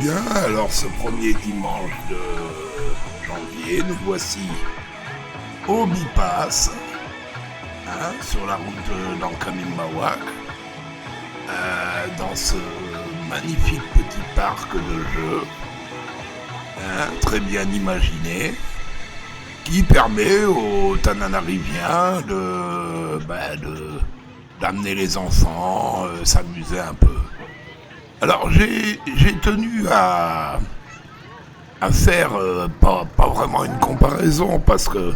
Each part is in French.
Bien, alors ce premier dimanche de janvier, nous voici au Bipass, sur la route d'Ankanimbawak, dans ce magnifique petit parc de jeux, très bien imaginé, qui permet aux Tananariviens d'amener les enfants, s'amuser un peu. Alors j'ai tenu à faire pas vraiment une comparaison parce que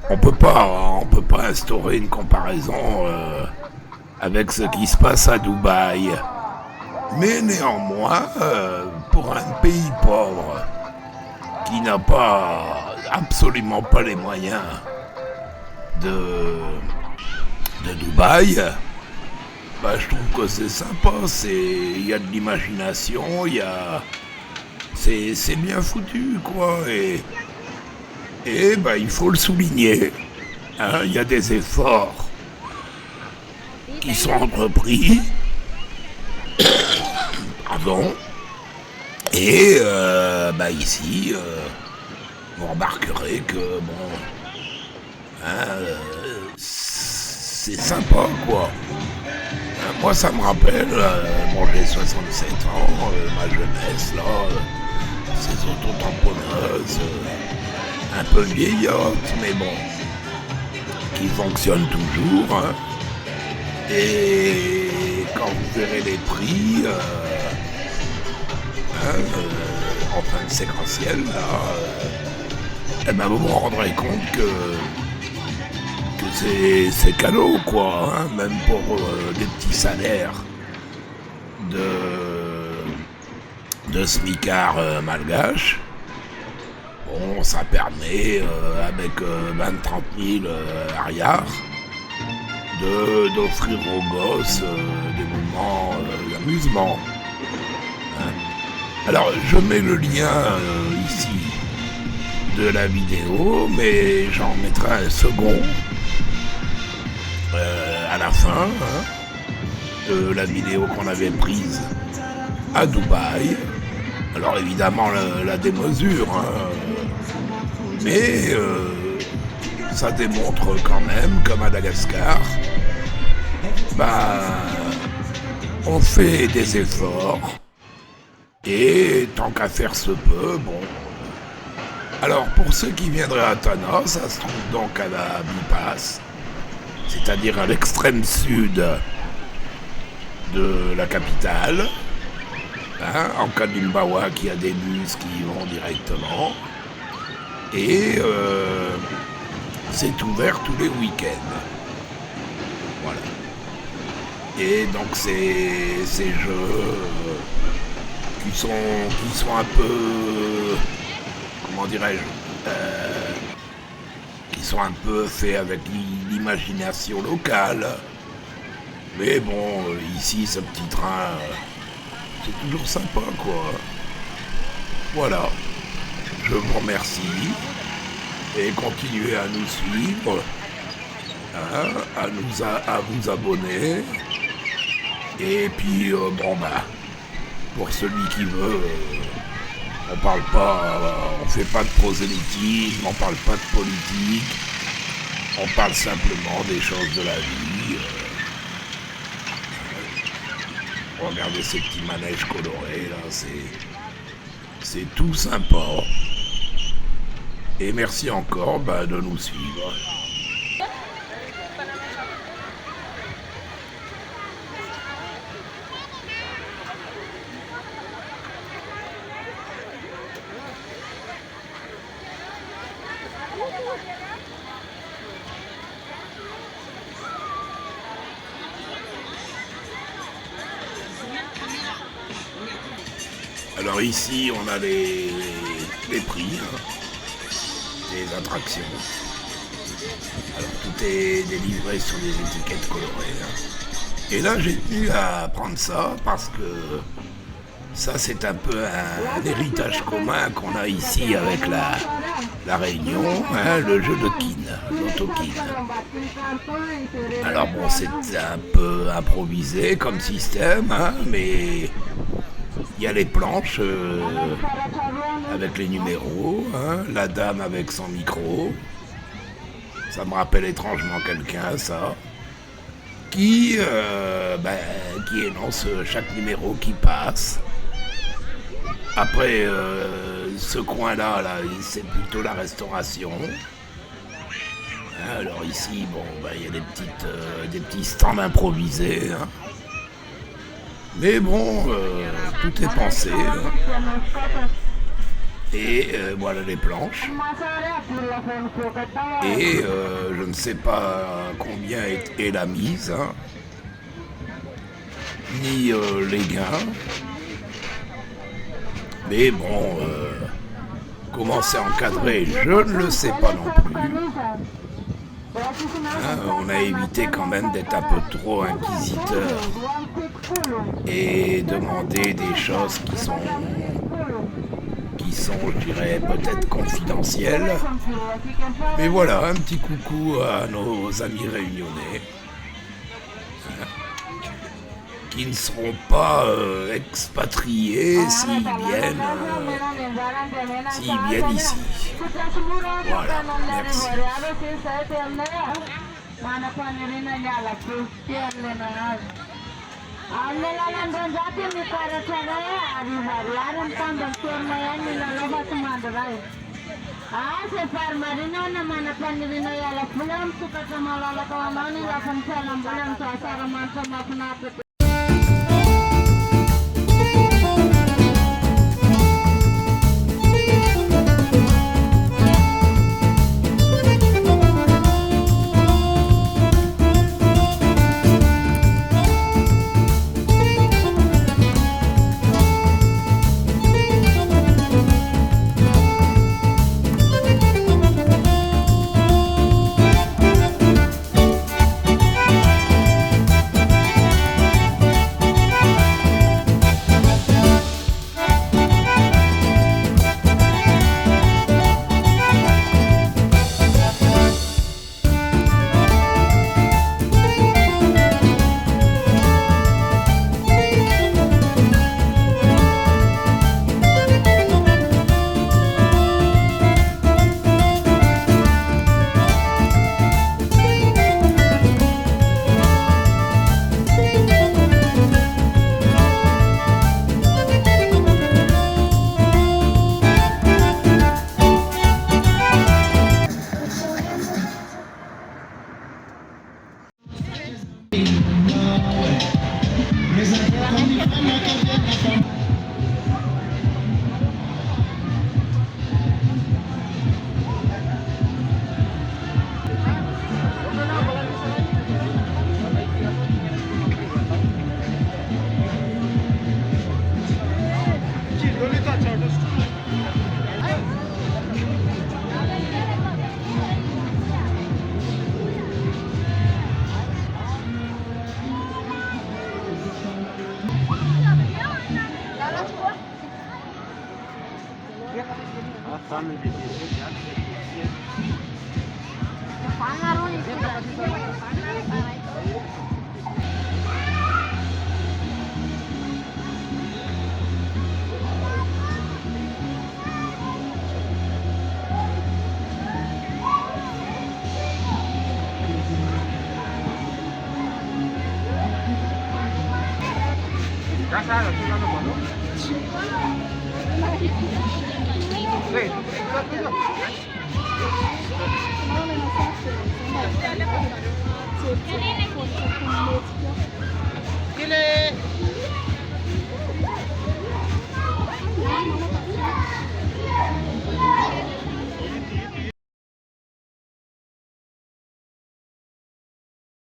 on peut pas instaurer une comparaison avec ce qui se passe à Dubaï. Mais néanmoins, pour un pays pauvre qui n'a pas absolument pas les moyens de de Dubaï, je trouve que c'est sympa. Il y a de l'imagination, c'est bien foutu quoi. Il faut le souligner. Il y a des efforts qui sont entrepris. Pardon. Et ici, vous remarquerez que bon, c'est sympa quoi. Moi ça me rappelle, j'ai 67 ans, ma jeunesse là, ces autotamponneuses, un peu vieillottes, mais bon, qui fonctionnent toujours. Et quand vous verrez les prix, en fin de séquentiel, là, vous vous rendrez compte que c'est cadeau, quoi, même pour des petits salaires de smicards malgaches. Bon, ça permet, avec 20-30 000 arrières, d'offrir aux gosses des moments d'amusement. Alors, je mets le lien ici de la vidéo, mais j'en mettrai un second à la fin de la vidéo qu'on avait prise à Dubaï. Alors évidemment la démesure, mais ça démontre quand même qu'à Madagascar, on fait des efforts et tant qu'à faire se peut, bon. Alors pour ceux qui viendraient à Tana, ça se trouve donc à la Bipass, c'est-à-dire à l'extrême sud de la capitale, en Kanilbawa, qui a des bus qui y vont directement, et c'est ouvert tous les week-ends. Voilà. Et donc ces jeux qui sont un peu, comment dirais-je, qui sont un peu faits avec l'imagination locale. Mais bon, ici, ce petit train, c'est toujours sympa, quoi. Voilà. Je vous remercie. Et continuez à nous suivre, à vous abonner. Et puis, pour celui qui veut, on fait pas de prosélytisme, on parle pas de politique, on parle simplement des choses de la vie. Regardez ces petits manèges colorés là, c'est tout sympa. Et merci encore de nous suivre. Alors ici, on a les prix, des attractions. Alors tout est délivré sur des étiquettes colorées. Et là, j'ai tenu à prendre ça parce que ça, c'est un peu un héritage commun qu'on a ici avec la Réunion, le jeu de kin, l'auto-kin. Alors bon, c'est un peu improvisé comme système, mais Il y a les planches avec les numéros, hein, la dame avec son micro. Ça me rappelle étrangement quelqu'un, ça. Qui énonce chaque numéro qui passe. Après, ce coin-là, c'est plutôt la restauration. Alors ici, il y a des petits stands improvisés. Hein. Mais bon, tout est pensé. Hein. Et voilà les planches. Et je ne sais pas combien est la mise, hein, ni les gains. Mais bon, comment c'est encadré, je ne le sais pas non plus. Hein, on a évité quand même d'être un peu trop inquisiteur et demander des choses qui sont, je dirais, peut-être confidentielles. Mais voilà, un petit coucou à nos amis réunionnais qui ne seront pas expatriés s'ils viennent ici. Voilà, merci.